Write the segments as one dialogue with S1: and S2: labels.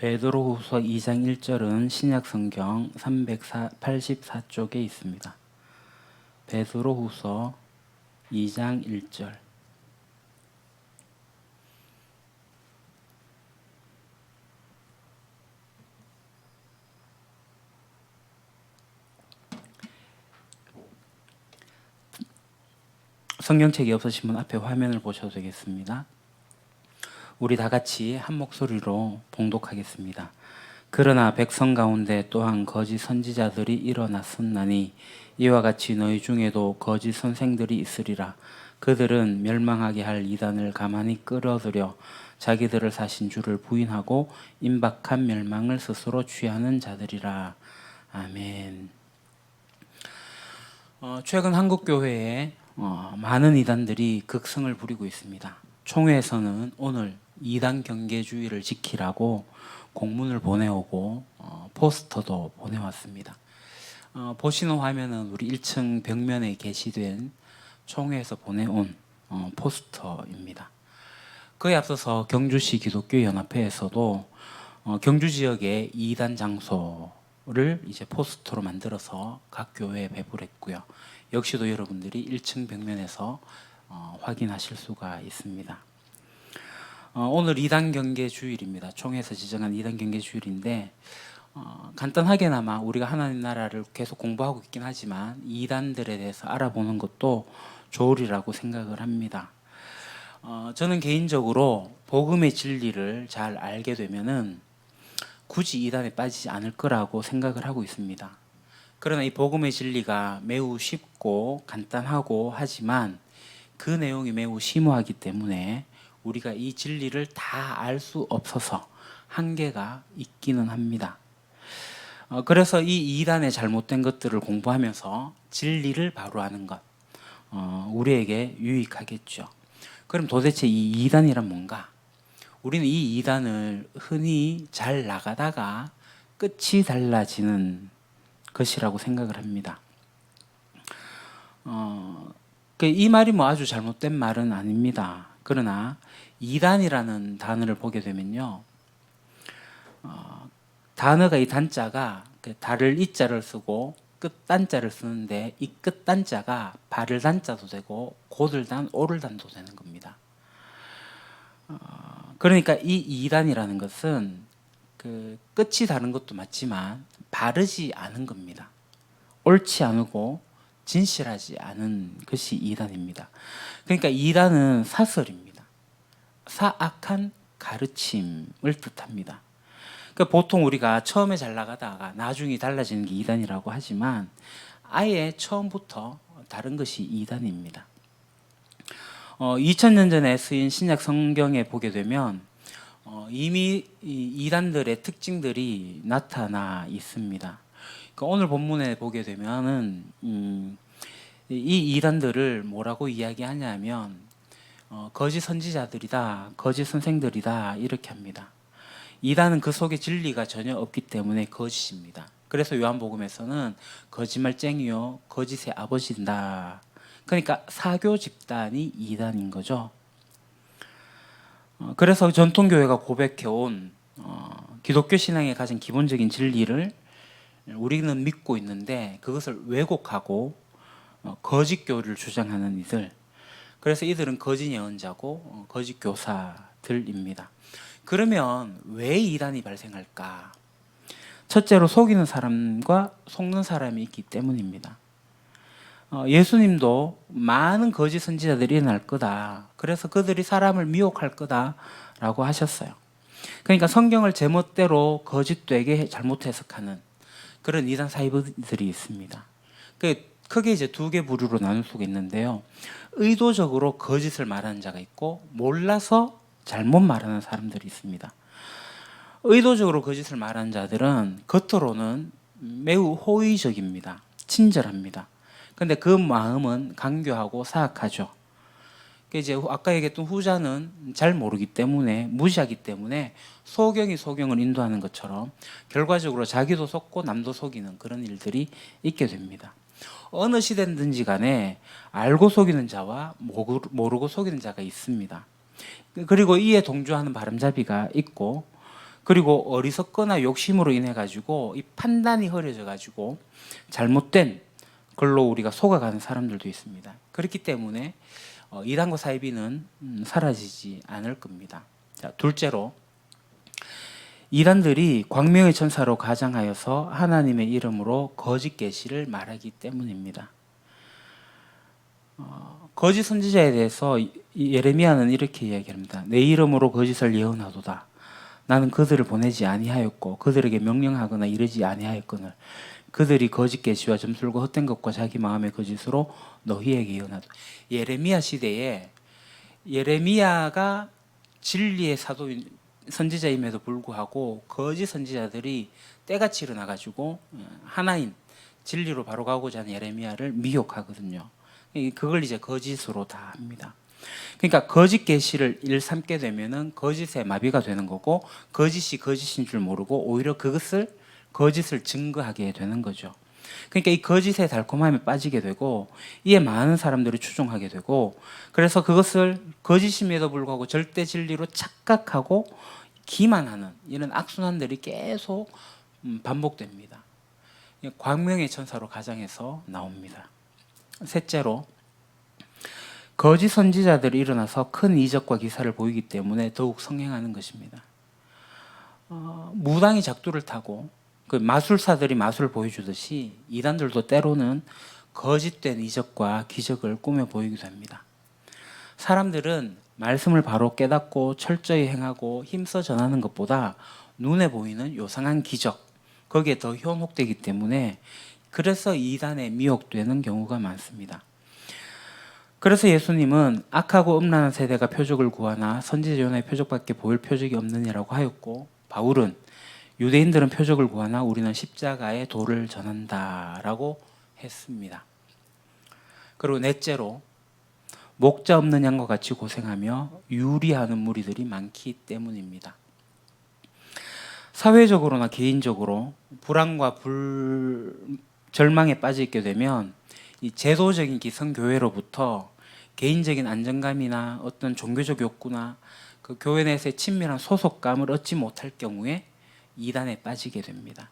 S1: 베드로후서 2장 1절은 신약성경 384쪽에 있습니다. 베드로후서 2장 1절. 성경책이 없으신 분 앞에 화면을 보셔도 되겠습니다. 우리 다 같이 한 목소리로 봉독하겠습니다. 그러나 백성 가운데 또한 거짓 선지자들이 일어났었나니 이와 같이 너희 중에도 거짓 선생들이 있으리라. 그들은 멸망하게 할 이단을 가만히 끌어들여 자기들을 사신 주를 부인하고 임박한 멸망을 스스로 취하는 자들이라. 아멘. 최근 한국교회에 많은 이단들이 극성을 부리고 있습니다. 총회에서는 오늘 이단 경계주의를 지키라고 공문을 보내오고 포스터도 보내왔습니다. 보시는 화면은 우리 1층 벽면에 게시된 총회에서 보내온 포스터입니다. 그에 앞서서 경주시 기독교연합회에서도 경주 지역의 이단 장소를 이제 포스터로 만들어서 각 교회에 배부했고요. 역시도 여러분들이 1층 벽면에서 확인하실 수가 있습니다. 오늘 2단 경계 주일입니다. 총회에서 지정한 2단 경계 주일인데 간단하게나마 우리가 하나님 나라를 계속 공부하고 있긴 하지만 2단들에 대해서 알아보는 것도 좋으리라고 생각을 합니다. 저는 개인적으로 복음의 진리를 잘 알게 되면은 굳이 2단에 빠지지 않을 거라고 생각을 하고 있습니다. 그러나 이 복음의 진리가 매우 쉽고 간단하고 하지만 그 내용이 매우 심오하기 때문에 우리가 이 진리를 다 알 수 없어서 한계가 있기는 합니다. 그래서 이 이단의 잘못된 것들을 공부하면서 진리를 바로 아는 것 우리에게 유익하겠죠. 그럼 도대체 이 이단이란 뭔가? 우리는 이 이단을 흔히 잘 나가다가 끝이 달라지는 것이라고 생각을 합니다. 이 말이 뭐 아주 잘못된 말은 아닙니다. 그러나 이단이라는 단어를 보게 되면요, 단어가 이 단자가 달을 이자를 쓰고 끝단자를 쓰는데 이 끝단자가 발을 단자도 되고 고들 단, 오를 단도 되는 겁니다. 그러니까 이 이단이라는 것은 그 끝이 다른 것도 맞지만 바르지 않은 겁니다. 옳지 않고 진실하지 않은 것이 이단입니다. 그러니까 이단은 사설입니다. 사악한 가르침을 뜻합니다. 그러니까 보통 우리가 처음에 잘 나가다가 나중에 달라지는 게 이단이라고 하지만 아예 처음부터 다른 것이 이단입니다. 2000년 전에 쓰인 신약 성경에 보게 되면 이미 이단들의 특징들이 나타나 있습니다. 그러니까 오늘 본문에 보게 되면은 이 이단들을 뭐라고 이야기하냐면 거짓 선지자들이다, 거짓 선생들이다 이렇게 합니다. 이단은 그 속에 진리가 전혀 없기 때문에 거짓입니다. 그래서 요한복음에서는 거짓말쟁이요 거짓의 아버지다. 그러니까 사교 집단이 이단인 거죠. 그래서 전통교회가 고백해온 기독교 신앙의 가장 기본적인 진리를 우리는 믿고 있는데 그것을 왜곡하고 거짓 교리를 주장하는 이들, 그래서 이들은 거짓 예언자고 거짓 교사들입니다. 그러면 왜 이단이 발생할까? 첫째로 속이는 사람과 속는 사람이 있기 때문입니다. 예수님도 많은 거짓 선지자들이 일어날 거다. 그래서 그들이 사람을 미혹할 거다라고 하셨어요. 그러니까 성경을 제멋대로 거짓되게 잘못 해석하는 그런 이단 사이비들이 있습니다. 크게 이제 두 개 부류로 나눌 수가 있는데요. 의도적으로 거짓을 말하는 자가 있고 몰라서 잘못 말하는 사람들이 있습니다. 의도적으로 거짓을 말하는 자들은 겉으로는 매우 호의적입니다. 친절합니다. 근데 그 마음은 간교하고 사악하죠. 이제 아까 얘기했던 후자는 잘 모르기 때문에 무시하기 때문에 소경이 소경을 인도하는 것처럼 결과적으로 자기도 속고 남도 속이는 그런 일들이 있게 됩니다. 어느 시대든지 간에 알고 속이는 자와 모르고 속이는 자가 있습니다. 그리고 이에 동조하는 바람잡이가 있고 그리고 어리석거나 욕심으로 인해 가지고 이 판단이 흐려져 가지고 잘못된 걸로 우리가 속아가는 사람들도 있습니다. 그렇기 때문에 이단과 사이비는 사라지지 않을 겁니다. 자, 둘째로 이단들이 광명의 천사로 가장하여서 하나님의 이름으로 거짓 계시를 말하기 때문입니다. 거짓 선지자에 대해서 예레미야는 이렇게 이야기합니다. 내 이름으로 거짓을 예언하도다. 나는 그들을 보내지 아니하였고 그들에게 명령하거나 이르지 아니하였거늘 그들이 거짓 계시와 점술과 헛된 것과 자기 마음의 거짓으로 너희에게 예언하도. 예레미야 시대에 예레미야가 진리의 사도인 선지자임에도 불구하고 거짓 선지자들이 때같이 일어나가지고 하나인 진리로 바로 가고자 하는 예레미야를 미혹하거든요. 그걸 이제 거짓으로 다 합니다. 그러니까 거짓 계시를 일삼게 되면은 거짓의 마비가 되는 거고 거짓이 거짓인 줄 모르고 오히려 그것을 거짓을 증거하게 되는 거죠. 그러니까 이 거짓의 달콤함에 빠지게 되고 이에 많은 사람들이 추종하게 되고 그래서 그것을 거짓임에도 불구하고 절대 진리로 착각하고 기만하는 이런 악순환들이 계속 반복됩니다. 광명의 천사로 가장해서 나옵니다. 셋째로 거짓 선지자들이 일어나서 큰 이적과 기사를 보이기 때문에 더욱 성행하는 것입니다. 무당이 작두를 타고 그 마술사들이 마술을 보여주듯이 이단들도 때로는 거짓된 이적과 기적을 꾸며 보이기도 합니다. 사람들은 말씀을 바로 깨닫고 철저히 행하고 힘써 전하는 것보다 눈에 보이는 요상한 기적, 거기에 더 현혹되기 때문에 그래서 이단에 미혹되는 경우가 많습니다. 그래서 예수님은 악하고 음란한 세대가 표적을 구하나 선지자 요나의 표적밖에 보일 표적이 없느니라고 하였고 바울은 유대인들은 표적을 구하나 우리는 십자가의 도를 전한다라고 했습니다. 그리고 넷째로 목자 없는 양과 같이 고생하며 유리하는 무리들이 많기 때문입니다. 사회적으로나 개인적으로 불안과 절망에 빠져 있게 되면 이 제도적인 기성교회로부터 개인적인 안정감이나 어떤 종교적 욕구나 그 교회 내에서의 친밀한 소속감을 얻지 못할 경우에 이단에 빠지게 됩니다.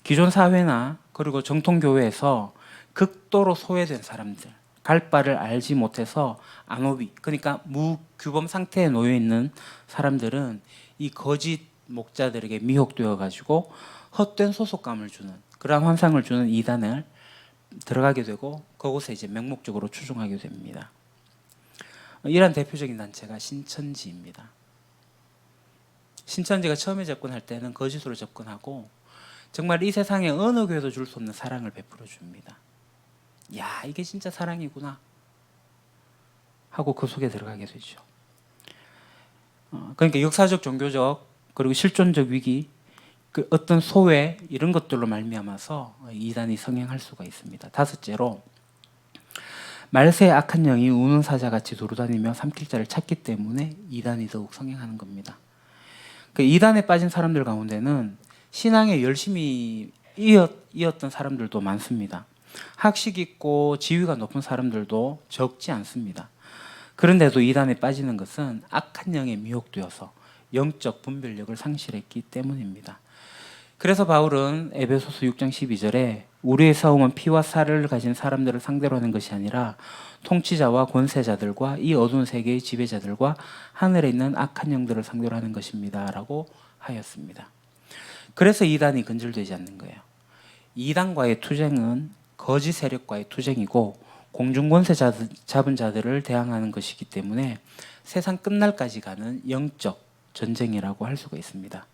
S1: 기존 사회나 그리고 정통교회에서 극도로 소외된 사람들, 갈 바를 알지 못해서 안오비, 그러니까 무규범 상태에 놓여 있는 사람들은 이 거짓 목자들에게 미혹되어 가지고 헛된 소속감을 주는 그러한 환상을 주는 이단을 들어가게 되고 그곳에 이제 맹목적으로 추종하게 됩니다. 이러한 대표적인 단체가 신천지입니다. 신천지가 처음에 접근할 때는 거짓으로 접근하고 정말 이 세상에 어느 교회도 줄 수 없는 사랑을 베풀어 줍니다. 야, 이게 진짜 사랑이구나 하고 그 속에 들어가게 되죠. 그러니까 역사적, 종교적, 그리고 실존적 위기, 그 어떤 소외 이런 것들로 말미암아서 이단이 성행할 수가 있습니다. 다섯째로 말세의 악한 영이 우는 사자같이 돌아다니며 삼킬 자를 찾기 때문에 이단이 더욱 성행하는 겁니다. 그 이단에 빠진 사람들 가운데는 신앙에 열심히 이었던 사람들도 많습니다. 학식 있고 지위가 높은 사람들도 적지 않습니다. 그런데도 이단에 빠지는 것은 악한 영에 미혹되어서 영적 분별력을 상실했기 때문입니다. 그래서 바울은 에베소서 6장 12절에 우리의 싸움은 피와 살을 가진 사람들을 상대로 하는 것이 아니라 통치자와 권세자들과 이 어두운 세계의 지배자들과 하늘에 있는 악한 영들을 상대로 하는 것입니다 라고 하였습니다. 그래서 이단이 근절되지 않는 거예요. 이단과의 투쟁은 거짓 세력과의 투쟁이고 공중권세 잡은 자들을 대항하는 것이기 때문에 세상 끝날까지 가는 영적 전쟁이라고 할 수가 있습니다.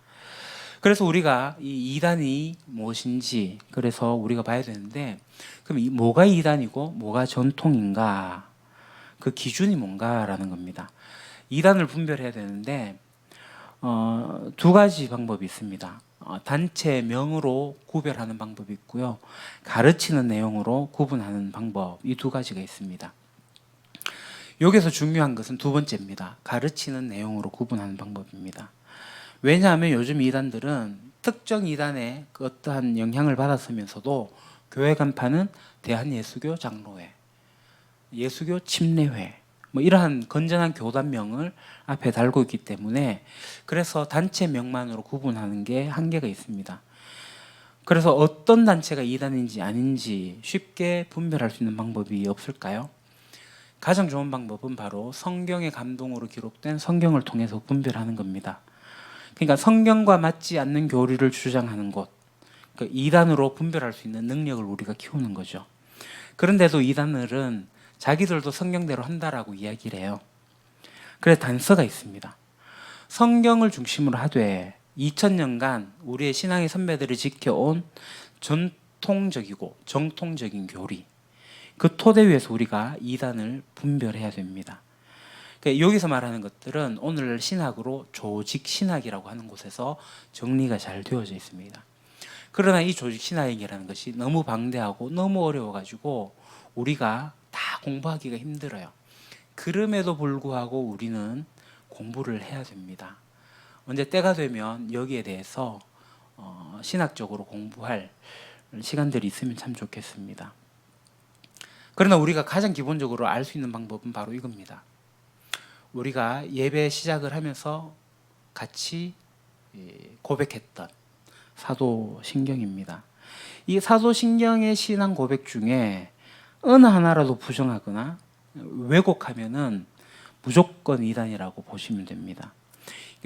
S1: 그래서 우리가 이 이단이 무엇인지 그래서 우리가 봐야 되는데 그럼 뭐가 이단이고 뭐가 전통인가, 그 기준이 뭔가라는 겁니다. 이단을 분별해야 되는데 두 가지 방법이 있습니다. 단체명으로 구별하는 방법이 있고요. 가르치는 내용으로 구분하는 방법, 이 두 가지가 있습니다. 여기서 중요한 것은 두 번째입니다. 가르치는 내용으로 구분하는 방법입니다. 왜냐하면 요즘 이단들은 특정 이단의 그 어떠한 영향을 받았으면서도 교회 간판은 대한예수교 장로회, 예수교 침례회, 뭐 이러한 건전한 교단명을 앞에 달고 있기 때문에 그래서 단체명만으로 구분하는 게 한계가 있습니다. 그래서 어떤 단체가 이단인지 아닌지 쉽게 분별할 수 있는 방법이 없을까요? 가장 좋은 방법은 바로 성경의 감동으로 기록된 성경을 통해서 분별하는 겁니다. 그러니까 성경과 맞지 않는 교리를 주장하는 곳, 그러니까 이단으로 분별할 수 있는 능력을 우리가 키우는 거죠. 그런데도 이단들은 자기들도 성경대로 한다라고 이야기를 해요. 그래서 단서가 있습니다. 성경을 중심으로 하되 2000년간 우리의 신앙의 선배들이 지켜온 전통적이고 정통적인 교리, 그 토대 위에서 우리가 이단을 분별해야 됩니다. 그러니까 여기서 말하는 것들은 오늘 신학으로 조직 신학이라고 하는 곳에서 정리가 잘 되어져 있습니다. 그러나 이 조직 신학이라는 것이 너무 방대하고 너무 어려워가지고 우리가 다 공부하기가 힘들어요. 그럼에도 불구하고 우리는 공부를 해야 됩니다. 언제 때가 되면 여기에 대해서 신학적으로 공부할 시간들이 있으면 참 좋겠습니다. 그러나 우리가 가장 기본적으로 알 수 있는 방법은 바로 이겁니다. 우리가 예배 시작을 하면서 같이 고백했던 사도신경입니다. 이 사도신경의 신앙 고백 중에 어느 하나라도 부정하거나 왜곡하면은 무조건 이단이라고 보시면 됩니다.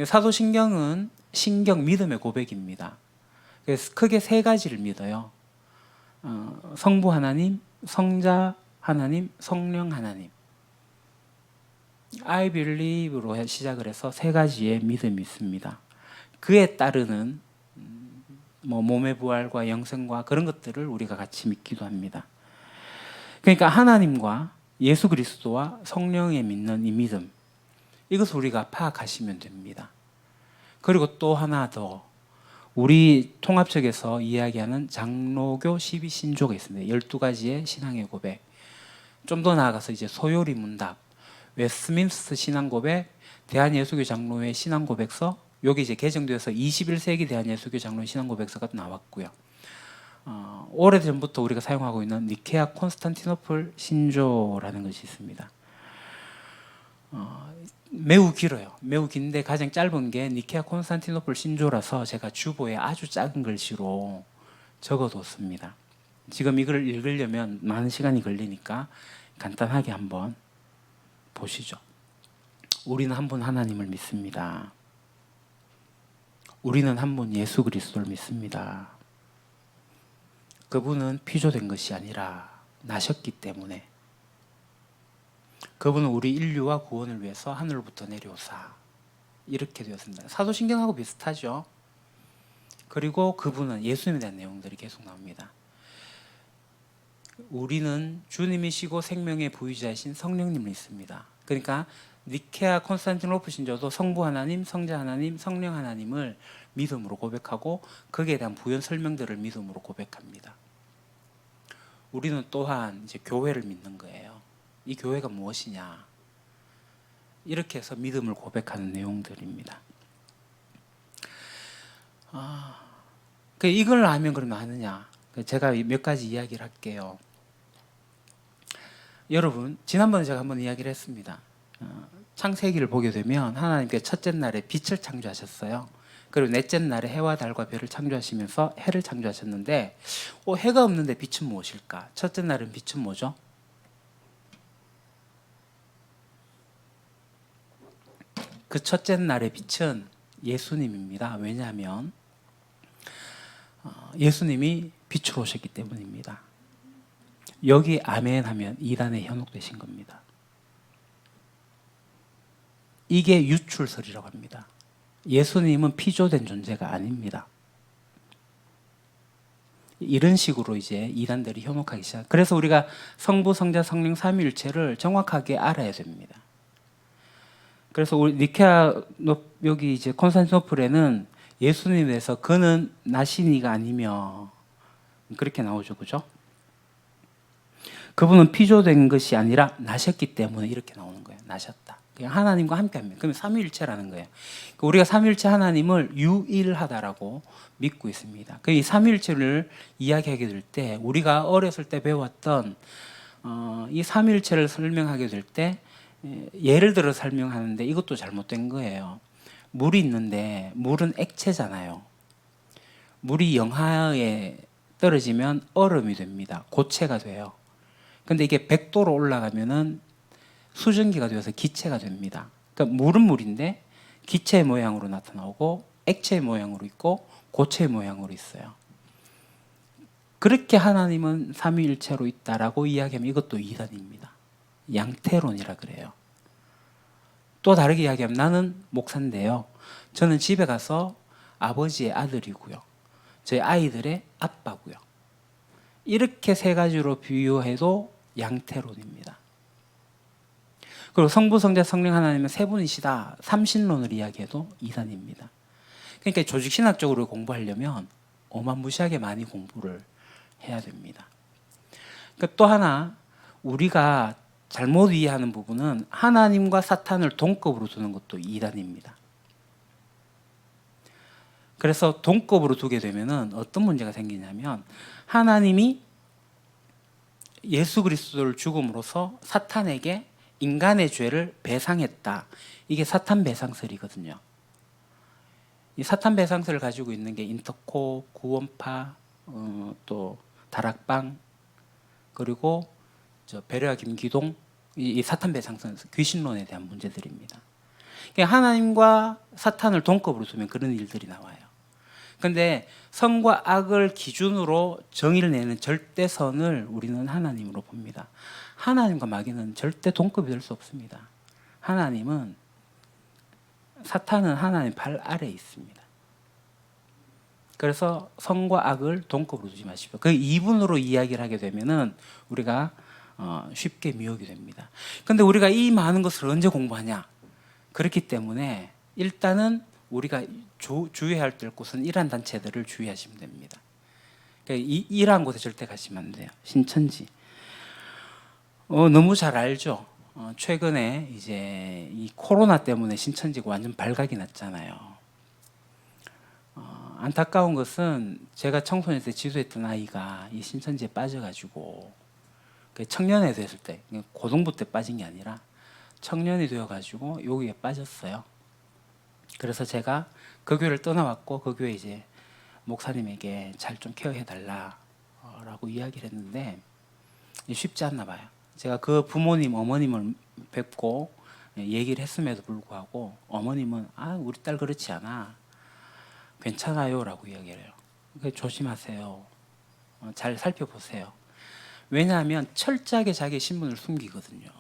S1: 사도신경은 신경 믿음의 고백입니다. 그래서 크게 세 가지를 믿어요. 성부 하나님, 성자 하나님, 성령 하나님. I believe로 시작을 해서 세 가지의 믿음이 있습니다. 그에 따르는 몸의 부활과 영생과 그런 것들을 우리가 같이 믿기도 합니다. 그러니까 하나님과 예수 그리스도와 성령에 믿는 이 믿음, 이것을 우리가 파악하시면 됩니다. 그리고 또 하나 더, 우리 통합적에서 이야기하는 장로교 12신조가 있습니다. 12가지의 신앙의 고백. 좀 더 나아가서 이제 소요리 문답, 웨스트민스터 신앙고백, 대한예수교 장로회 신앙고백서, 여기 이제 개정되어서 21세기 대한예수교 장로회 신앙고백서가 나왔고요. 오래전부터 우리가 사용하고 있는 니케아 콘스탄티노플 신조라는 것이 있습니다. 매우 길어요. 매우 긴데 가장 짧은 게 니케아 콘스탄티노플 신조라서 제가 주보에 아주 작은 글씨로 적어뒀습니다. 지금 이걸 읽으려면 많은 시간이 걸리니까 간단하게 한번 보시죠. 우리는 한 분 하나님을 믿습니다. 우리는 한 분 예수 그리스도를 믿습니다. 그분은 피조된 것이 아니라 나셨기 때문에 그분은 우리 인류와 구원을 위해서 하늘로부터 내려오사, 이렇게 되었습니다. 사도신경하고 비슷하죠. 그리고 그분은 예수님에 대한 내용들이 계속 나옵니다. 우리는 주님이시고 생명의 부유자이신 성령님을 믿습니다. 그러니까 니케아 콘스탄티노플 신조도 성부 하나님, 성자 하나님, 성령 하나님을 믿음으로 고백하고 거기에 대한 부연 설명들을 믿음으로 고백합니다. 우리는 또한 이제 교회를 믿는 거예요. 이 교회가 무엇이냐, 이렇게 해서 믿음을 고백하는 내용들입니다. 이걸 알면 그러면 아느냐? 제가 몇 가지 이야기를 할게요. 여러분, 지난번에 제가 한번 이야기를 했습니다. 창세기를 보게 되면 하나님께서 첫째 날에 빛을 창조하셨어요. 그리고 넷째 날에 해와 달과 별을 창조하시면서 해를 창조하셨는데, 해가 없는데 빛은 무엇일까? 첫째 날은 빛은 뭐죠? 그 첫째 날의 빛은 예수님입니다. 왜냐하면 예수님이 빛으로 오셨기 때문입니다. 여기 아멘 하면 이단에 현혹되신 겁니다. 이게 유출설이라고 합니다. 예수님은 피조된 존재가 아닙니다. 이런 식으로 이제 이단들이 현혹하기 시작. 그래서 우리가 성부, 성자, 성령 삼위일체를 정확하게 알아야 됩니다. 그래서 우리 니케아 여기 이제 콘스탄티노플에는 예수님에 대해서 그는 나시니가 아니며 그렇게 나오죠, 그죠? 그분은 피조된 것이 아니라 나셨기 때문에 이렇게 나오는 거예요. 나셨다. 그냥 하나님과 함께합니다. 그러면 삼위일체라는 거예요. 우리가 삼위일체 하나님을 유일하다라고 믿고 있습니다. 이 삼위일체를 이야기하게 될 때 우리가 어렸을 때 배웠던 이 삼위일체를 설명하게 될 때 예를 들어 설명하는데 이것도 잘못된 거예요. 물이 있는데 물은 액체잖아요. 물이 영하에 떨어지면 얼음이 됩니다. 고체가 돼요. 근데 이게 100도로 올라가면은 수증기가 되어서 기체가 됩니다. 그러니까 물은 물인데 기체의 모양으로 나타나고 액체의 모양으로 있고 고체의 모양으로 있어요. 그렇게 하나님은 삼위일체로 있다라고 이야기하면 이것도 이단입니다. 양태론이라 그래요. 또 다르게 이야기하면 나는 목사인데요. 저는 집에 가서 아버지의 아들이고요. 저희 아이들의 아빠고요. 이렇게 세 가지로 비유해도 양태론입니다. 그리고 성부, 성자, 성령 하나님은 세 분이시다. 삼신론을 이야기해도 이단입니다. 그러니까 조직신학적으로 공부하려면 어마무시하게 많이 공부를 해야 됩니다. 그러니까 또 하나 우리가 잘못 이해하는 부분은 하나님과 사탄을 동급으로 두는 것도 이단입니다. 그래서 동급으로 두게 되면은 어떤 문제가 생기냐면 하나님이 예수 그리스도를 죽음으로써 사탄에게 인간의 죄를 배상했다. 이게 사탄 배상설이거든요. 이 사탄 배상설을 가지고 있는 게 인터코, 구원파, 또 다락방, 그리고 배려와 김기동, 이 사탄 배상설, 귀신론에 대한 문제들입니다. 그러니까 하나님과 사탄을 동급으로 두면 그런 일들이 나와요. 그런데 선과 악을 기준으로 정의를 내는 절대선을 우리는 하나님으로 봅니다. 하나님과 마귀는 절대 동급이 될 수 없습니다. 사탄은 하나님 발 아래에 있습니다. 그래서 선과 악을 동급으로 두지 마십시오. 그 이분으로 이야기를 하게 되면은 우리가 쉽게 미혹이 됩니다. 그런데 우리가 이 많은 것을 언제 공부하냐? 그렇기 때문에 일단은 우리가 주의해야 될 곳은 이러한 단체들을 주의하시면 됩니다. 그러니까 이러한 곳에 절대 가시면 안 돼요. 신천지. 너무 잘 알죠. 최근에 이제 이 코로나 때문에 신천지가 완전 발각이 났잖아요. 안타까운 것은 제가 청소년 때 지도했던 아이가 이 신천지에 빠져가지고 청년이 됐을 때, 고등부 때 빠진 게 아니라 청년이 되어가지고 여기에 빠졌어요. 그래서 제가 그 교회를 떠나왔고 그 교회 이제 목사님에게 잘 좀 케어해달라라고 이야기를 했는데 쉽지 않나 봐요. 제가 그 부모님, 어머님을 뵙고 얘기를 했음에도 불구하고 어머님은 우리 딸 그렇지 않아. 괜찮아요 라고 이야기를 해요. 그러니까 조심하세요. 잘 살펴보세요. 왜냐하면 철저하게 자기의 신분을 숨기거든요.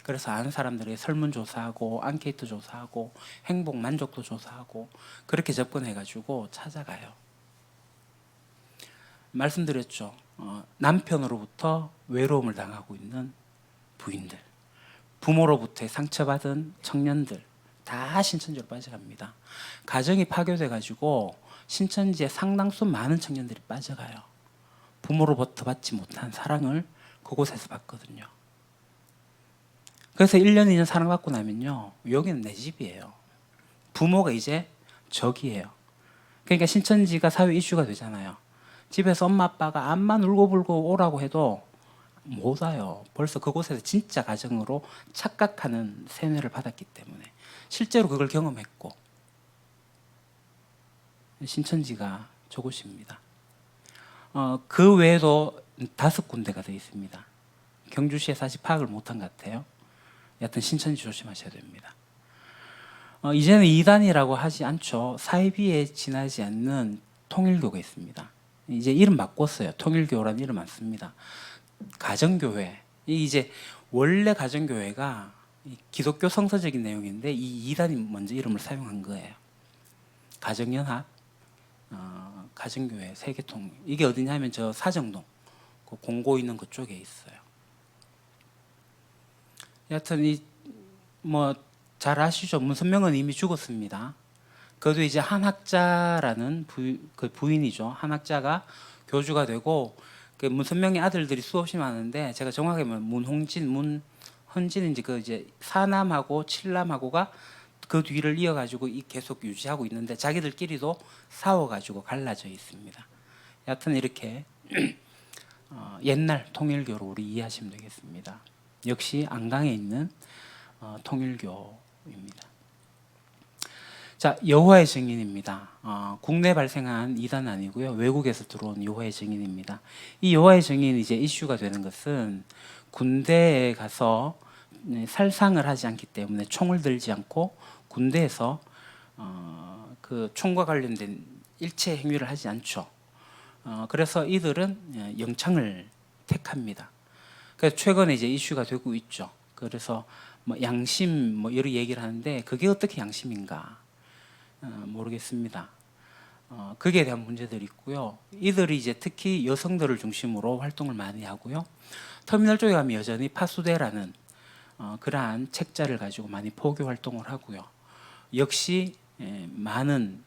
S1: 그래서 아는 사람들에게 설문조사하고 앙케이트 조사하고 행복 만족도 조사하고 그렇게 접근해가지고 찾아가요. 말씀드렸죠. 남편으로부터 외로움을 당하고 있는 부인들, 부모로부터 상처받은 청년들 다 신천지로 빠져갑니다. 가정이 파괴돼가지고 신천지에 상당수 많은 청년들이 빠져가요. 부모로부터 받지 못한 사랑을 그곳에서 받거든요. 그래서 1년, 2년 사랑받고 나면요. 여기는 내 집이에요. 부모가 이제 적이에요. 그러니까 신천지가 사회 이슈가 되잖아요. 집에서 엄마 아빠가 암만 울고불고 오라고 해도 못 와요. 벌써 그곳에서 진짜 가정으로 착각하는 세뇌를 받았기 때문에 실제로 그걸 경험했고 신천지가 저곳입니다. 그 외에도 5군데가 되어 있습니다. 경주시에 사실 파악을 못한 것 같아요. 여하튼 신천지 조심하셔야 됩니다. 이제는 이단이라고 하지 않죠. 사이비에 지나지 않는 통일교가 있습니다. 이제 이름 바꿨어요. 통일교라는 이름 안 씁니다. 가정교회. 이제 원래 가정교회가 기독교 성서적인 내용인데 이 이단이 먼저 이름을 사용한 거예요. 가정연합, 가정교회, 세계통. 이게 어디냐면 저 사정동, 그 공고 있는 그쪽에 있어요. 여하튼 잘 아시죠? 문선명은 이미 죽었습니다. 그래도 이제 한학자라는 그 부인이죠. 한학자가 교주가 되고 그 문선명의 아들들이 수없이 많은데 제가 정확하게 문홍진, 문헌진인지 그 이제 사남하고 칠남하고가 그 뒤를 이어가지고 계속 유지하고 있는데 자기들끼리도 싸워가지고 갈라져 있습니다. 여하튼 이렇게 옛날 통일교로 우리 이해하시면 되겠습니다. 역시 안강에 있는 통일교입니다. 자, 여호와의 증인입니다. 국내 발생한 이단 아니고요, 외국에서 들어온 여호와의 증인입니다. 이 여호와의 증인 이제 이슈가 되는 것은 군대에 가서 살상을 하지 않기 때문에 총을 들지 않고 군대에서 그 총과 관련된 일체 행위를 하지 않죠. 그래서 이들은 영창을 택합니다. 그래서 최근에 이제 이슈가 되고 있죠. 그래서 뭐 양심 뭐 여러 얘기를 하는데 그게 어떻게 양심인가 모르겠습니다. 거기에 대한 문제들이 있고요. 이들이 이제 특히 여성들을 중심으로 활동을 많이 하고요. 터미널 쪽에 가면 여전히 파수대라는 그러한 책자를 가지고 많이 포교 활동을 하고요. 역시 많은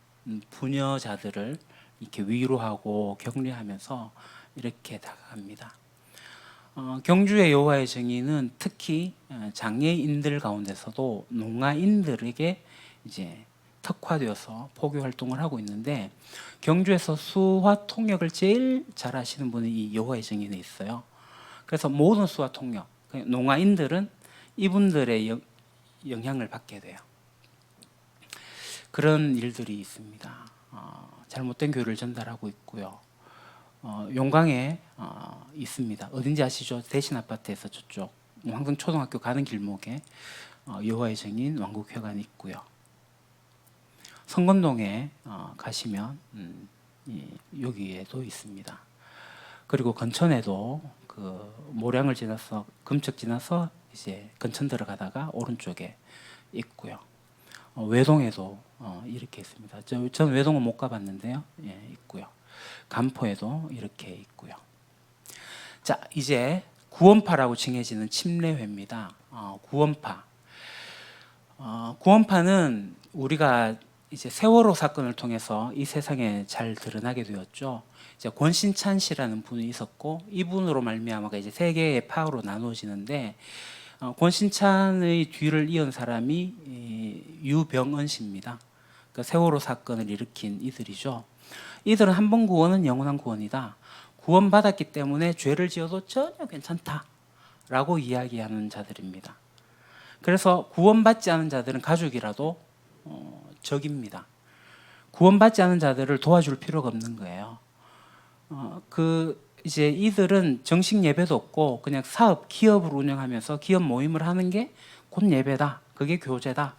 S1: 부녀자들을 이렇게 위로하고 격려하면서 이렇게 다가갑니다. 경주의 여호와의 증인은 특히 장애인들 가운데서도 농아인들에게 이제 특화되어서 포교 활동을 하고 있는데, 경주에서 수화 통역을 제일 잘 하시는 분이 이 여호와의 증인에 있어요. 그래서 모든 수화 통역, 농아인들은 이분들의 영향을 받게 돼요. 그런 일들이 있습니다. 잘못된 교리를 전달하고 있고요. 용강에 있습니다. 어딘지 아시죠? 대신 아파트에서 저쪽 황성초등학교 가는 길목에 여호와의 증인 왕국회관이 있고요. 성건동에 가시면 여기에도 있습니다. 그리고 건천에도 그 모량을 지나서 금척 지나서 이제 건천 들어가다가 오른쪽에 있고요. 외동에도 이렇게 있습니다. 저는 외동은 못 가봤는데요. 예, 있고요. 간포에도 이렇게 있고요. 자, 이제 구원파라고 칭해지는 침례회입니다. 구원파. 구원파는 우리가 이제 세월호 사건을 통해서 이 세상에 잘 드러나게 되었죠. 이제 권신찬 씨라는 분이 있었고, 이분으로 말미암아가 이제 세 개의 파로 나누어지는데, 권신찬의 뒤를 이은 사람이 유병언 씨입니다. 그러니까 세월호 사건을 일으킨 이들이죠. 이들은 한 번 구원은 영원한 구원이다. 구원받았기 때문에 죄를 지어도 전혀 괜찮다라고 이야기하는 자들입니다. 그래서 구원받지 않은 자들은 가족이라도 적입니다. 구원받지 않은 자들을 도와줄 필요가 없는 거예요. 이제 이들은 정식 예배도 없고 그냥 기업을 운영하면서 기업 모임을 하는 게 곧 예배다. 그게 교제다.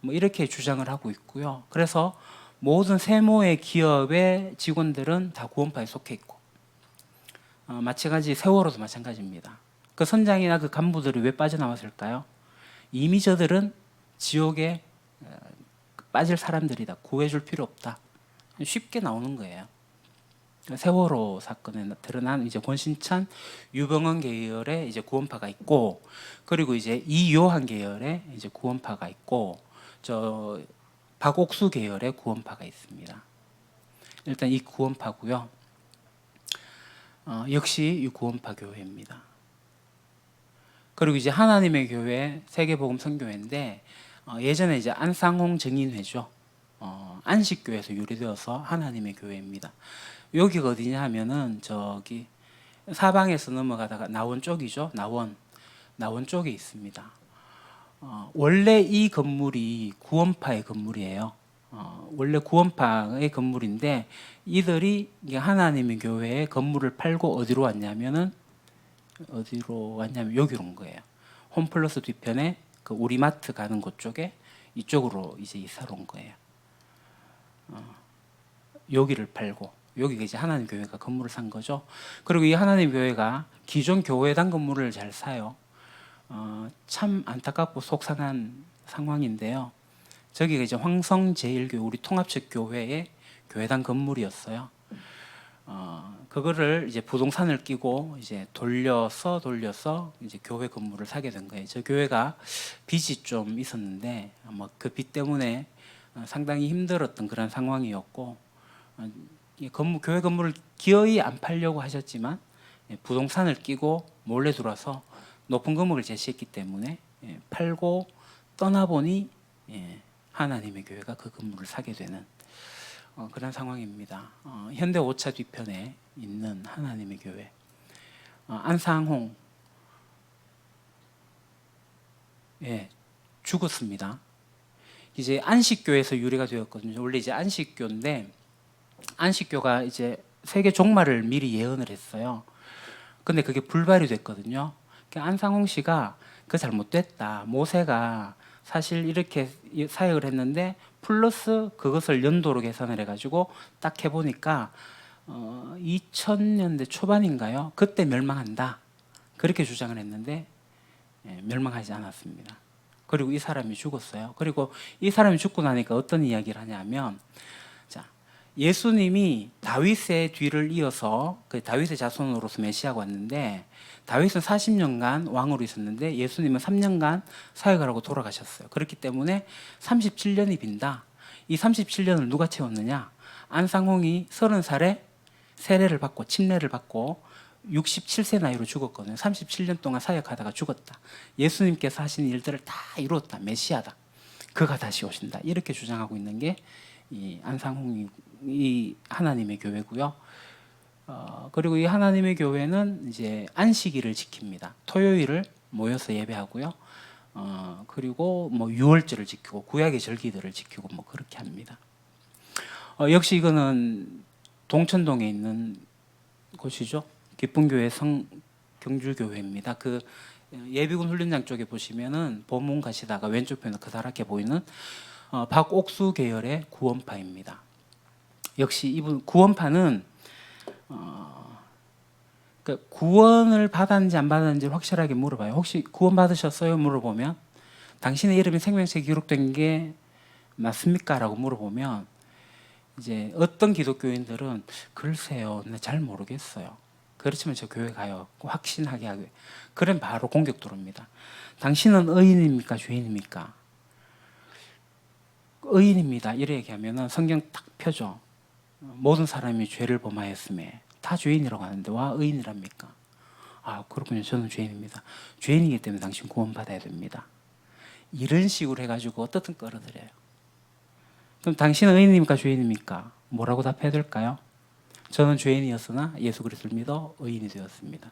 S1: 뭐 이렇게 주장을 하고 있고요. 그래서 모든 세모의 기업의 직원들은 다 구원파에 속해 있고, 마찬가지 세월호도 마찬가지입니다. 그 선장이나 그 간부들이 왜 빠져나왔을까요? 이미 저들은 지옥에 빠질 사람들이다. 구해줄 필요 없다. 쉽게 나오는 거예요. 세월호 사건에 드러난 이제 권신찬, 유병헌 계열의 이제 구원파가 있고, 그리고 이제 이요한 계열의 이제 구원파가 있고, 저 박옥수 계열의 구원파가 있습니다. 일단 이 구원파고요. 역시 이 구원파 교회입니다. 그리고 이제 하나님의 교회 세계복음 선교회인데, 예전에 이제 안상홍 증인회죠. 안식교에서 유래되어서 하나님의 교회입니다. 여기가 어디냐 하면은 저기 사방에서 넘어가다가 나원 쪽이죠. 나원 쪽에 있습니다. 원래 이 건물이 구원파의 건물이에요. 원래 구원파의 건물인데, 이들이 하나님의 교회에 건물을 팔고 어디로 왔냐면 여기로 온 거예요. 홈플러스 뒤편에 그 우리마트 가는 곳 쪽에 이쪽으로 이제 이사를 온 거예요. 여기를 팔고, 여기가 이제 하나님 교회가 건물을 산 거죠. 그리고 이 하나님 교회가 기존 교회당 건물을 잘 사요. 참 안타깝고 속상한 상황인데요. 저기가 이제 황성제일교회, 우리 통합측 교회의 교회당 건물이었어요. 그거를 이제 부동산을 끼고 이제 돌려서 이제 교회 건물을 사게 된 거예요. 저 교회가 빚이 좀 있었는데 그 빚 때문에 상당히 힘들었던 그런 상황이었고, 교회 건물을 기어이 안 팔려고 하셨지만 부동산을 끼고 몰래 들어와서 높은 금액을 제시했기 때문에 팔고 떠나보니 하나님의 교회가 그 건물을 사게 되는 그런 상황입니다. 현대 5차 뒤편에 있는 하나님의 교회, 안상홍 예, 죽었습니다. 이제 안식교에서 유래가 되었거든요. 원래 이제 안식교인데 안식교가 이제 세계 종말을 미리 예언을 했어요. 근데 그게 불발이 됐거든요. 그러니까 안상홍 씨가 그 잘못됐다. 모세가 사실 이렇게 사역을 했는데 플러스 그것을 연도로 계산을 해가지고 딱 해보니까 2000년대 초반인가요? 그때 멸망한다. 그렇게 주장을 했는데 멸망하지 않았습니다. 그리고 이 사람이 죽었어요. 그리고 이 사람이 죽고 나니까 어떤 이야기를 하냐면, 자, 예수님이 다윗의 뒤를 이어서 그 다윗의 자손으로서 메시아가 왔는데, 다윗은 40년간 왕으로 있었는데 예수님은 3년간 사역을 하고 돌아가셨어요. 그렇기 때문에 37년이 빈다. 이 37년을 누가 채웠느냐? 안상홍이 30살에 세례를 받고 침례를 받고 67세 나이로 죽었거든요. 37년 동안 사역하다가 죽었다. 예수님께서 하신 일들을 다 이루었다. 메시아다. 그가 다시 오신다. 이렇게 주장하고 있는 게 이 안상홍이 이 하나님의 교회고요. 그리고 이 하나님의 교회는 이제 안식일을 지킵니다. 토요일을 모여서 예배하고요. 그리고 뭐 유월절을 지키고 구약의 절기들을 지키고 뭐 그렇게 합니다. 역시 이거는 동천동에 있는 곳이죠. 기쁨교회 경주교회입니다. 그 예비군 훈련장 쪽에 보시면은 법문 가시다가 왼쪽 편에 그다랗게 보이는 박옥수 계열의 구원파입니다. 역시 이분 구원파는 그러니까 구원을 받았는지 안 받았는지 확실하게 물어봐요. 혹시 구원 받으셨어요? 물어보면 당신의 이름이 생명책에 기록된 게 맞습니까? 라고 물어보면 이제 어떤 기독교인들은 글쎄요, 나 잘 모르겠어요. 그렇지만 저 교회 가요. 확신하게 하고요. 그럼 바로 공격 들어옵니다. 당신은 의인입니까? 죄인입니까? 의인입니다. 이래 얘기하면 성경 딱 펴죠. 모든 사람이 죄를 범하였음에 다 죄인이라고 하는데 와 의인이랍니까? 아 그렇군요. 저는 죄인입니다. 죄인이기 때문에 당신 구원받아야 됩니다. 이런 식으로 해가지고 어떻든 끌어들여요. 그럼 당신은 의인입니까? 죄인입니까? 뭐라고 답해야 될까요? 저는 죄인이었으나 예수 그리스도를 믿어 의인이 되었습니다.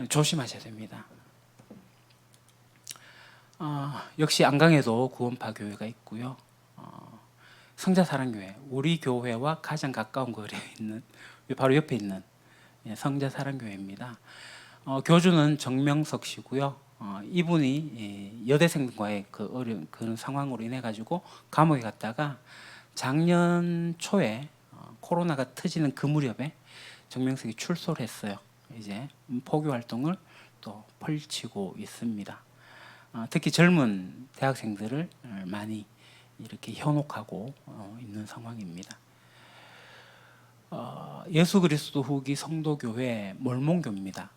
S1: 조심하셔야 됩니다. 역시 안강에도 구원파 교회가 있고요. 성자사랑교회, 우리 교회와 가장 가까운 거리에 있는 바로 옆에 있는 성자사랑교회입니다. 교주는 정명석 씨고요. 이분이 여대생과의 그 어려운 그런 상황으로 인해 가지고 감옥에 갔다가 작년 초에 코로나가 터지는 그 무렵에 정명석이 출소를 했어요. 이제 포교 활동을 또 펼치고 있습니다. 특히 젊은 대학생들을 많이 이렇게 현혹하고 있는 상황입니다. 예수 그리스도 후기 성도교회 몰몬교입니다.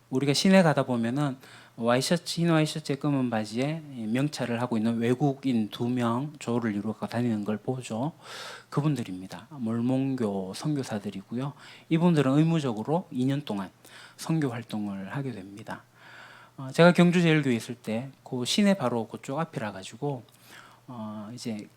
S1: 우리가 시내 가다 보면은 와이셔츠, 흰 와이셔츠에 검은 바지에 명찰을 하고 있는 외국인 2명 조를 이루고 다니는 걸 보죠. 그분들입니다. 몰몬교 선교사들이고요. 이분들은 의무적으로 2년 동안 선교 활동을 하게 됩니다. 제가 경주제일교회 있을 때 그 시내 바로 그쪽 앞이라 가지고 이제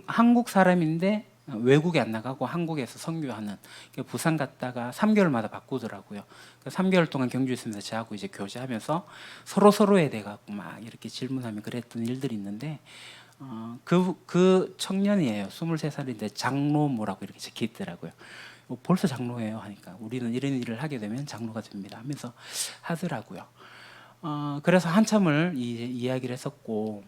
S1: 한국 사람인데 외국에 안 나가고 한국에서 선교하는 부산 갔다가 3개월마다 바꾸더라고요. 3개월 동안 경주에 있으면서 저하고 이제 교제하면서 서로에 대해 갖고 막 이렇게 질문하면 그랬던 일들이 있는데 그 청년이에요. 23살인데 장로모라고 이렇게 적혀 있더라고요. 벌써 장로예요 하니까 우리는 이런 일을 하게 되면 장로가 됩니다 하면서 하더라고요. 그래서 한참을 이야기를 했었고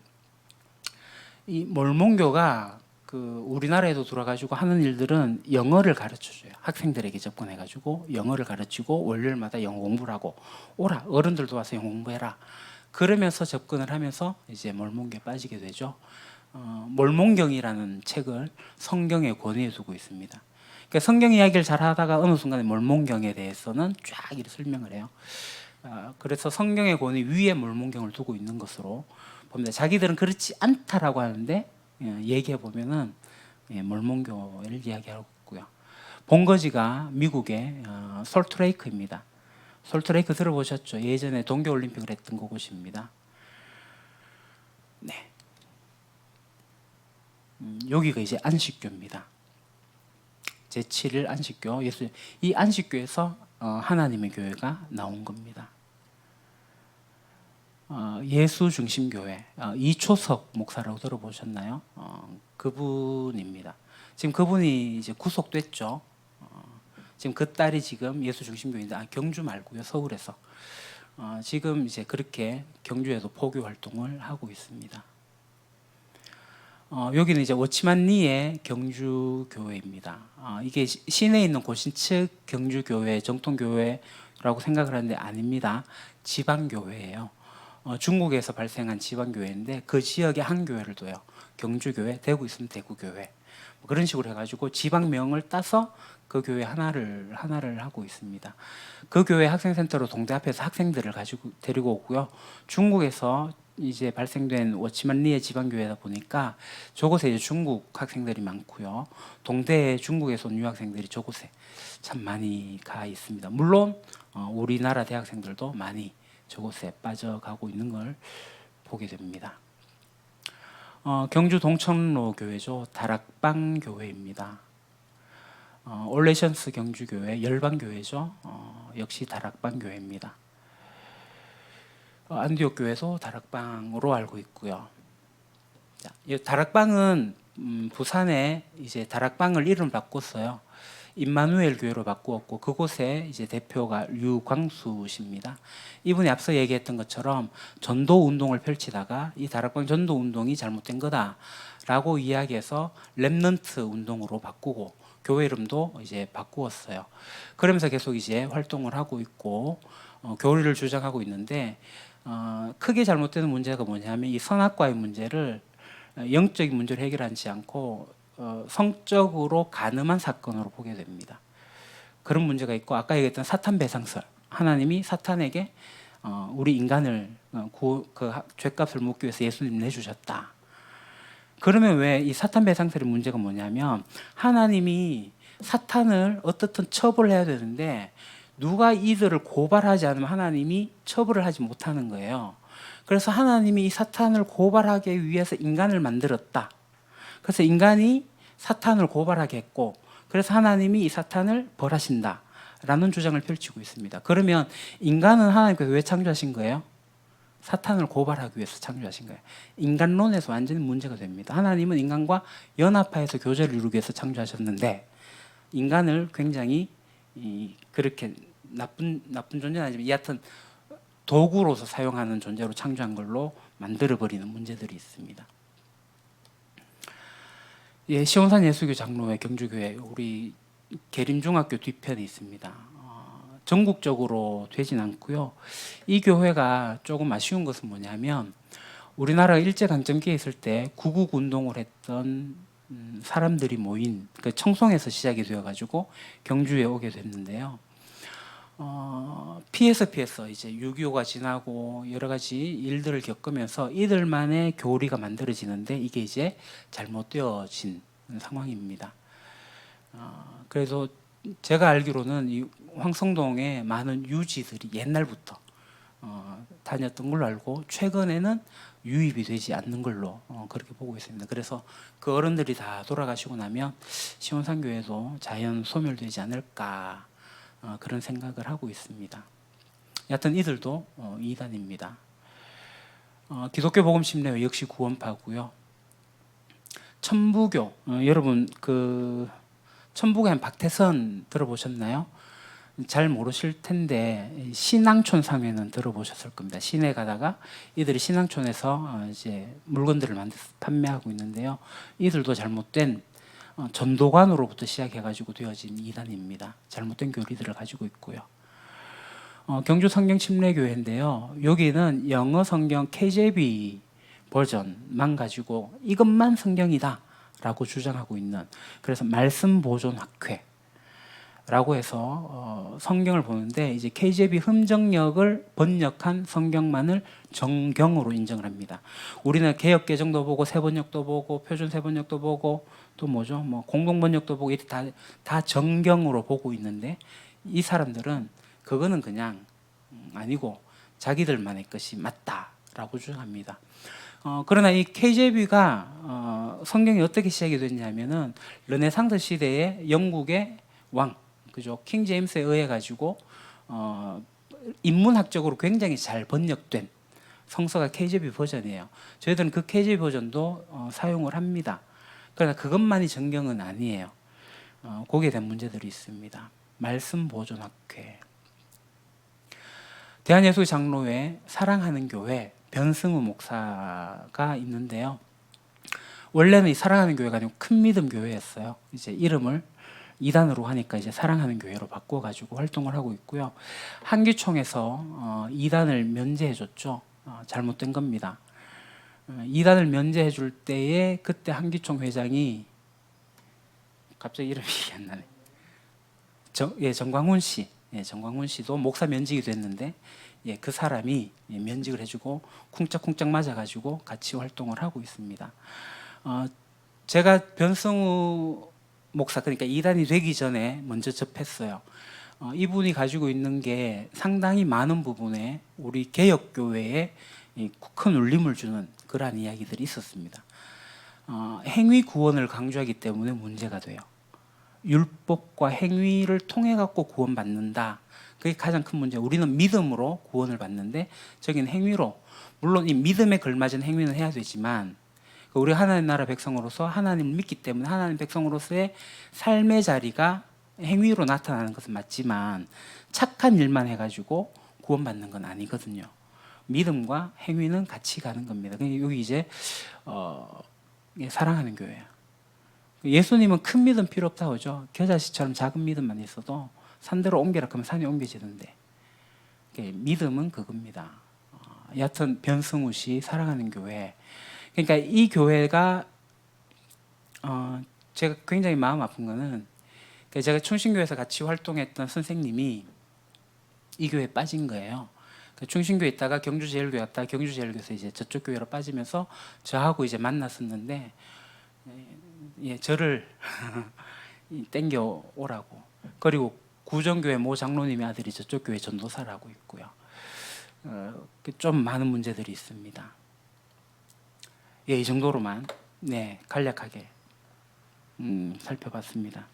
S1: 이 몰몬교가 그 우리나라에도 들어가지고 하는 일들은 영어를 가르쳐줘요. 학생들에게 접근해가지고 영어를 가르치고 월요일마다 영어 공부를 하고 오라 어른들도 와서 영어 공부해라. 그러면서 접근을 하면서 이제 몰몬교에 빠지게 되죠. 몰몬경이라는 책을 성경에 권위에 두고 있습니다. 그러니까 성경 이야기를 잘 하다가 어느 순간에 몰몬경에 대해서는 쫙 이렇게 설명을 해요. 그래서 성경의 권위 위에 몰몬경을 두고 있는 것으로 봅니다. 자기들은 그렇지 않다라고 하는데 얘기해 보면은 몰몬교를 이야기하고 있고요. 본거지가 미국의 솔트레이크입니다. 솔트레이크 들어보셨죠? 예전에 동계올림픽을 했던 그곳입니다. 네. 여기가 이제 안식교입니다. 제7일 안식교. 이 안식교에서 하나님의 교회가 나온 겁니다. 예수 중심 교회 이초석 목사라고 들어보셨나요? 그분입니다. 지금 그분이 이제 구속됐죠. 지금 그 딸이 지금 예수 중심 교회인데 경주 말고요, 서울에서 지금 이제 그렇게 경주에도 포교 활동을 하고 있습니다. 여기는 이제 워치만리의 경주 교회입니다. 이게 시내에 있는 고신측 경주 교회, 정통 교회라고 생각을 하는데 아닙니다. 지방 교회예요. 중국에서 발생한 지방 교회인데 그 지역에 한 교회를 둬요. 경주 교회, 대구 있으면 대구 교회. 뭐 그런 식으로 해가지고 지방명을 따서 그 교회 하나를 하고 있습니다. 그 교회 학생센터로 동대 앞에서 학생들을 가지고 데리고 오고요. 중국에서 이제 발생된 워치만리의 지방교회다 보니까 저곳에 이제 중국 학생들이 많고요. 동대에 중국에서 온 유학생들이 저곳에 참 많이 가 있습니다. 물론 우리나라 대학생들도 많이 저곳에 빠져가고 있는 걸 보게 됩니다. 경주 동천로 교회죠. 다락방 교회입니다. 올레션스 경주교회 열방 교회죠. 역시 다락방 교회입니다. 안디옥 교회도 다락방으로 알고 있고요. 자, 이 다락방은 부산에 이제 다락방을 이름 바꿨어요. 임마누엘 교회로 바꾸었고 그곳에 이제 대표가 류광수 씨입니다. 이분이 앞서 얘기했던 것처럼 전도 운동을 펼치다가 이 다락방 전도 운동이 잘못된 거다라고 이야기해서 렘넌트 운동으로 바꾸고 교회 이름도 이제 바꾸었어요. 그러면서 계속 이제 활동을 하고 있고 교리를 주장하고 있는데 크게 잘못되는 문제가 뭐냐면 이 선악과의 문제를 영적인 문제를 해결하지 않고 성적으로 가늠한 사건으로 보게 됩니다. 그런 문제가 있고 아까 얘기했던 사탄 배상설, 하나님이 사탄에게 우리 인간을 그 죄값을 묻기 위해서 예수님 내주셨다. 그러면 왜 이 사탄 배상설의 문제가 뭐냐면 하나님이 사탄을 어떻든 처벌해야 되는데 누가 이들을 고발하지 않으면 하나님이 처벌을 하지 못하는 거예요. 그래서 하나님이 이 사탄을 고발하기 위해서 인간을 만들었다. 그래서 인간이 사탄을 고발하게 했고 그래서 하나님이 이 사탄을 벌하신다 라는 주장을 펼치고 있습니다. 그러면 인간은 하나님께서 왜 창조하신 거예요? 사탄을 고발하기 위해서 창조하신 거예요. 인간론에서 완전히 문제가 됩니다. 하나님은 인간과 연합하여서 교제를 이루기 위해서 창조하셨는데 인간을 굉장히 그렇게 나쁜 존재는 아니지만 여하튼 도구로서 사용하는 존재로 창조한 걸로 만들어버리는 문제들이 있습니다. 예, 시온산 예수교 장로회 경주교회 우리 계림중학교 뒤편에 있습니다. 전국적으로 되진 않고요. 이 교회가 조금 아쉬운 것은 뭐냐면 우리나라가 일제강점기에 있을 때 구국 운동을 했던 사람들이 모인 그 청송에서 시작이 되어가지고 경주에 오게 됐는데요. 피해서 이제 6.25가 지나고 여러 가지 일들을 겪으면서 이들만의 교리가 만들어지는데 이게 이제 잘못되어진 상황입니다. 그래서 제가 알기로는 이 황성동에 많은 유지들이 옛날부터 다녔던 걸로 알고 최근에는 유입이 되지 않는 걸로 그렇게 보고 있습니다. 그래서 그 어른들이 다 돌아가시고 나면 시온산교회도 자연 소멸되지 않을까 그런 생각을 하고 있습니다. 여하튼 이들도 이단입니다. 기독교 복음심례회 역시 구원파고요. 천부교 여러분 그 천북에 한 박태선 들어보셨나요? 잘 모르실 텐데 신앙촌 상회는 들어보셨을 겁니다. 시내 가다가 이들이 신앙촌에서 이제 물건들을 만들어서 판매하고 있는데요. 이들도 잘못된 전도관으로부터 시작해가지고 되어진 이단입니다. 잘못된 교리들을 가지고 있고요. 경주 성경 침례교회인데요. 여기는 영어 성경 KJV 버전만 가지고 이것만 성경이다 라고 주장하고 있는, 그래서 말씀 보존 학회라고 해서 성경을 보는데 이제 KJV 흠정역을 번역한 성경만을 정경으로 인정을 합니다. 우리는 개역 개정도 보고 세번역도 보고 표준 세번역도 보고 또 뭐죠? 뭐 공동 번역도 보고 이렇게 다 정경으로 보고 있는데 이 사람들은 그거는 그냥 아니고 자기들만의 것이 맞다라고 주장합니다. 그러나 이 KJV가 성경이 어떻게 시작이 됐냐면은 르네상스 시대에 영국의 왕, 그죠? 킹 제임스에 의해 가지고 인문학적으로 굉장히 잘 번역된 성서가 KJV 버전이에요. 저희들은 그 KJV 버전도 사용을 합니다. 그러나 그것만이 정경은 아니에요. 거기에 대한 문제들이 있습니다. 말씀 보존학회, 대한예수교 장로회 사랑하는 교회 변승우 목사가 있는데요. 원래는 이 사랑하는 교회가 아니고 큰 믿음 교회였어요. 이제 이름을 이단으로 하니까 이제 사랑하는 교회로 바꿔가지고 활동을 하고 있고요. 한기총에서 이단을 면제해줬죠. 잘못된 겁니다. 이단을 면제해줄 때에 그때 한기총 회장이 갑자기 이름이 안 나네. 정광훈 씨, 정광훈 씨도 목사 면직이 됐는데, 그 사람이 면직을 해주고 쿵짝쿵짝 맞아가지고 같이 활동을 하고 있습니다. 제가 변성우 목사, 그러니까 이단이 되기 전에 먼저 접했어요. 이분이 가지고 있는 게 상당히 많은 부분에 우리 개혁교회에 큰 울림을 주는 그러한 이야기들이 있었습니다. 행위 구원을 강조하기 때문에 문제가 돼요. 율법과 행위를 통해 갖고 구원받는다. 그게 가장 큰 문제. 우리는 믿음으로 구원을 받는데 저기는 행위로, 물론 이 믿음에 걸맞은 행위는 해야 되지만 우리 하나님 나라 백성으로서 하나님을 믿기 때문에 하나님 백성으로서의 삶의 자리가 행위로 나타나는 것은 맞지만 착한 일만 해가지고 구원받는 건 아니거든요. 믿음과 행위는 같이 가는 겁니다. 여기 이제 사랑하는 교회예요. 예수님은 큰 믿음 필요 없다고 하죠. 겨자씨처럼 작은 믿음만 있어도 산대로 옮겨라 하면 산이 옮겨지는데, 믿음은 그겁니다. 여하튼 변승우 씨 사랑하는 교회, 그러니까 이 교회가 제가 굉장히 마음 아픈 거는, 제가 충신교회에서 같이 활동했던 선생님이 이 교회에 빠진 거예요. 충신교에 있다가 경주제일교회 왔다가 경주제일교회에서 이제 저쪽 교회로 빠지면서 저하고 이제 만났었는데, 저를 땡겨 오라고. 그리고 구정교회 모 장로님의 아들이 저쪽 교회 전도사라고 있고요. 좀 많은 문제들이 있습니다. 이 정도로만 간략하게 살펴봤습니다.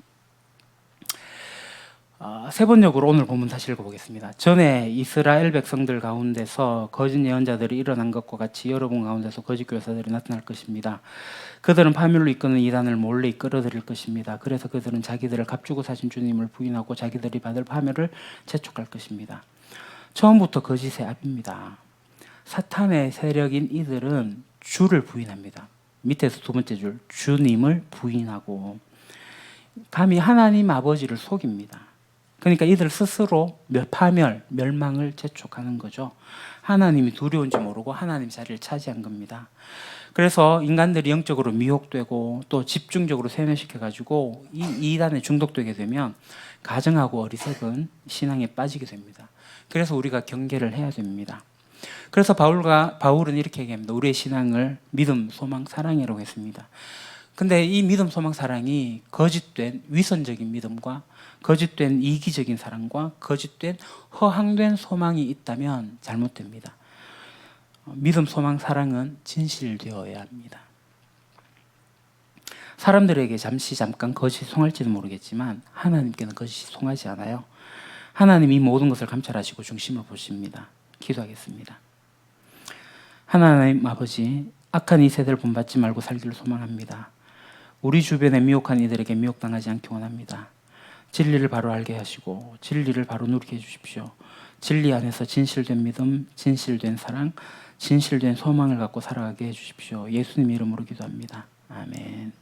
S1: 세 번역으로 오늘 본문 다시 읽어보겠습니다. 전에 이스라엘 백성들 가운데서 거짓 예언자들이 일어난 것과 같이 여러분 가운데서 거짓 교사들이 나타날 것입니다. 그들은 파멸로 이끄는 이단을 몰래 이끌어들일 것입니다. 그래서 그들은 자기들을 값주고 사신 주님을 부인하고 자기들이 받을 파멸을 재촉할 것입니다. 처음부터 거짓의 압입니다. 사탄의 세력인 이들은 주를 부인합니다. 밑에서 두 번째 줄, 주님을 부인하고 감히 하나님 아버지를 속입니다. 그러니까 이들 스스로 파멸, 멸망을 재촉하는 거죠. 하나님이 두려운지 모르고 하나님 자리를 차지한 겁니다. 그래서 인간들이 영적으로 미혹되고 또 집중적으로 세뇌시켜가지고 이 이단에 중독되게 되면 가정하고 어리석은 신앙에 빠지게 됩니다. 그래서 우리가 경계를 해야 됩니다. 그래서 바울은 이렇게 얘기합니다. 우리의 신앙을 믿음, 소망, 사랑이라고 했습니다. 근데 이 믿음, 소망, 사랑이 거짓된 위선적인 믿음과 거짓된 이기적인 사랑과 거짓된 허황된 소망이 있다면 잘못됩니다. 믿음, 소망, 사랑은 진실되어야 합니다. 사람들에게 잠깐 거짓이 송할지도 모르겠지만 하나님께는 거짓이 송하지 않아요. 하나님이 모든 것을 감찰하시고 중심을 보십니다. 기도하겠습니다. 하나님 아버지, 악한 이 세대를 본받지 말고 살기를 소망합니다. 우리 주변에 미혹한 이들에게 미혹당하지 않기 원합니다. 진리를 바로 알게 하시고 진리를 바로 누리게 해주십시오. 진리 안에서 진실된 믿음, 진실된 사랑, 진실된 소망을 갖고 살아가게 해주십시오. 예수님 이름으로 기도합니다. 아멘.